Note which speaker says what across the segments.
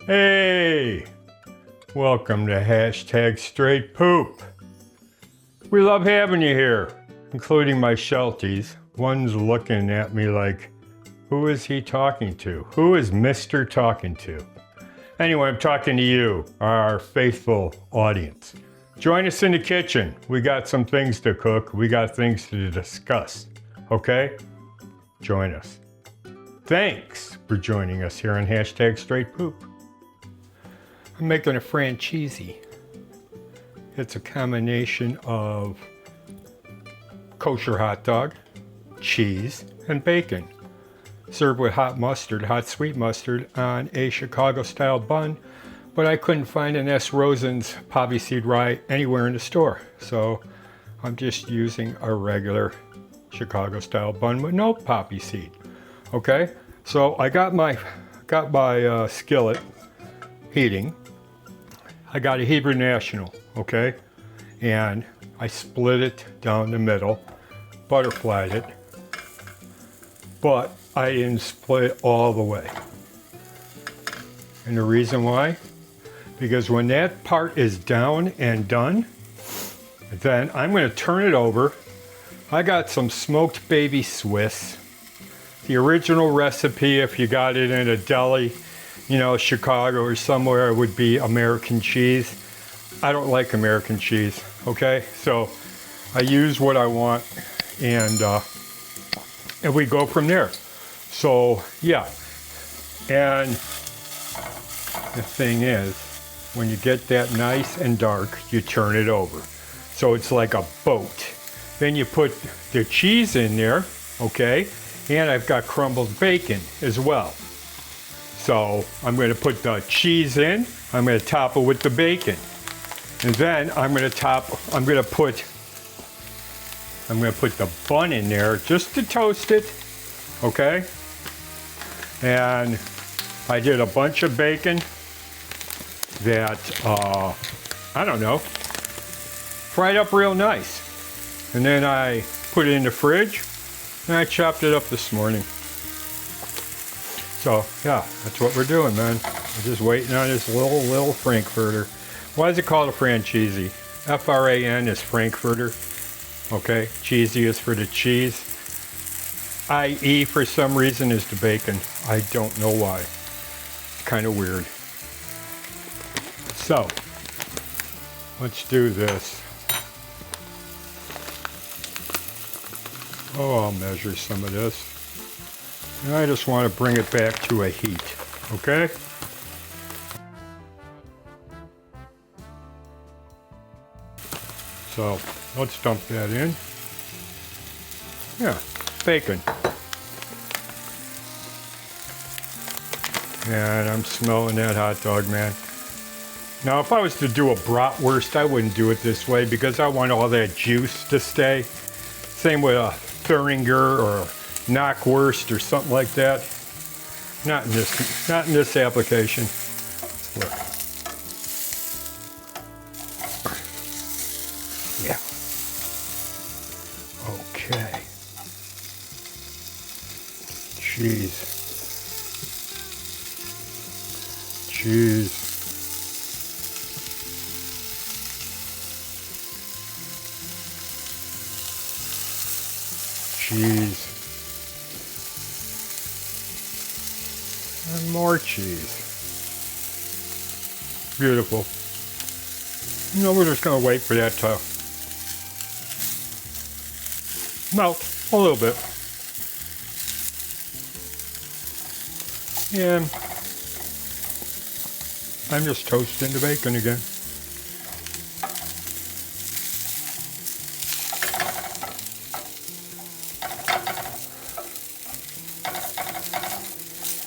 Speaker 1: Hey, welcome to hashtag straight poop. We love having you here, including my Shelties. One's looking at me like, who is he talking to? Who is Mr. talking to? Anyway, I'm talking to you, our faithful audience. Join us in the kitchen. We got some things to cook. We got things to discuss. Okay? Join us. Thanks for joining us here on hashtag straight poop. I'm making a FRANCHEEZY. It's a combination of kosher hot dog, cheese, and bacon. Served with hot mustard, hot sweet mustard on a Chicago-style bun, but I couldn't find an S. Rosen's poppy seed rye anywhere in the store. So I'm just using a regular Chicago-style bun with no poppy seed. Okay, so I got my skillet heating. I got a Hebrew National, okay? And I split it down the middle, butterflied it, but I didn't split it all the way. And the reason why? Because when that part is down and done, then I'm gonna turn it over. I got some smoked baby Swiss. The original recipe, if you got it in a deli, you know, Chicago or somewhere, it would be American cheese. I don't like American cheese, okay? So I use what I want and we go from there. So yeah, and the thing is, when you get that nice and dark, you turn it over. So it's like a boat. Then you put the cheese in there, okay? And I've got crumbled bacon as well. So I'm going to put the cheese in, I'm going to top it with the bacon. And then I'm going to put the bun in there just to toast it, okay? And I did a bunch of bacon that, I don't know, fried up real nice. And then I put it in the fridge and I chopped it up this morning. So yeah, that's what we're doing, man. We're just waiting on this little Frankfurter. Why is it called a FRANCHEEZY? F-R-A-N is Frankfurter. Okay, cheesy is for the cheese. I-E for some reason is the bacon. I don't know why. Kind of weird. So, let's do this. Oh, I'll measure some of this. And I just want to bring it back to a heat, okay? So, let's dump that in. Yeah, bacon. And I'm smelling that hot dog, man. Now, if I was to do a bratwurst, I wouldn't do it this way because I want all that juice to stay. Same with a Thuringer or knockwurst or something like that. Not in this application. Look. Yeah. Okay. Cheese. Cheese. Cheese. And more cheese. Beautiful. You know, we're just going to wait for that to melt a little bit. And I'm just toasting the bacon again.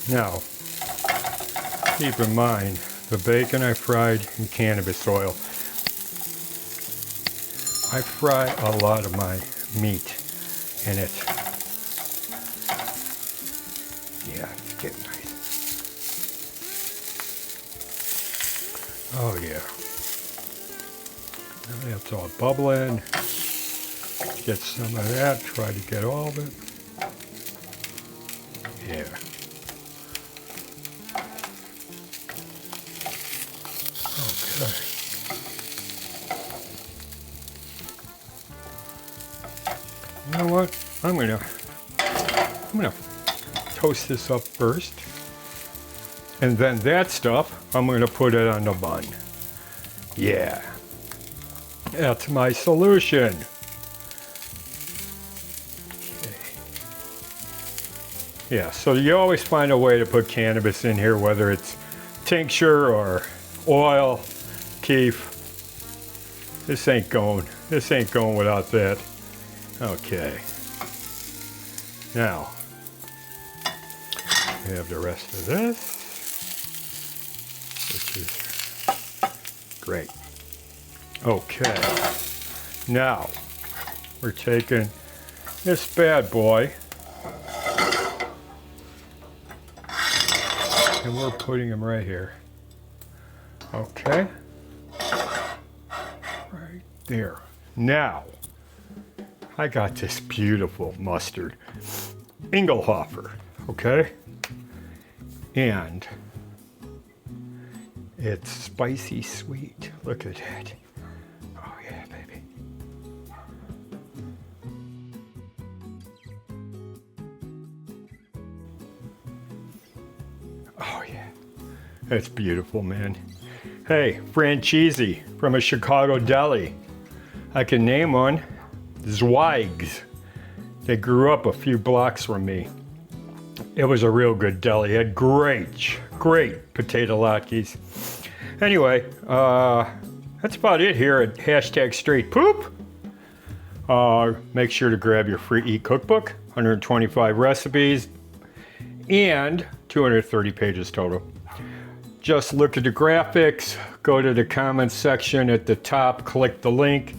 Speaker 1: Now, keep in mind, the bacon I fried in cannabis oil. I fry a lot of my meat in it. Yeah, it's getting nice. Oh yeah. Now that's all bubbling. Get some of that, try to get all of it. Yeah. know what? I'm gonna toast this up first. And then that stuff, I'm gonna put it on the bun. Yeah. That's my solution. Okay. Yeah, so you always find a way to put cannabis in here, whether it's tincture or oil, keef. This ain't going without that. Okay. Now, we have the rest of this, which is great. Okay. Now, we're taking this bad boy and we're putting him right here. Okay. Right there. Now, I got this beautiful mustard, Engelhofer, okay? And it's spicy sweet. Look at that. Oh yeah, baby. Oh yeah. That's beautiful, man. Hey, FRANCHEEZY from a Chicago deli. I can name one. Zweig's. They grew up a few blocks from me. It was a real good deli. It had great potato latkes. Anyway, that's about it here at #StraightPoop. Make sure to grab your free e-cookbook, 125 recipes, and 230 pages total. Just look at the graphics, go to the comments section at the top, click the link.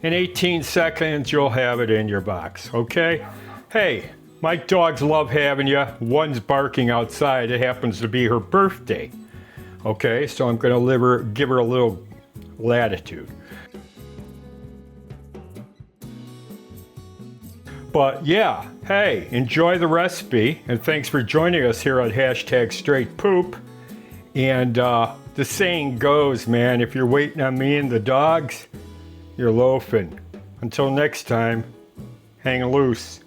Speaker 1: In 18 seconds, you'll have it in your box, okay? Hey, my dogs love having you. One's barking outside. It happens to be her birthday. Okay, so I'm gonna give her a little latitude. But yeah, hey, enjoy the recipe, and thanks for joining us here on #StraightPoop. And the saying goes, man, if you're waiting on me and the dogs, you're loafing. Until next time, hang loose.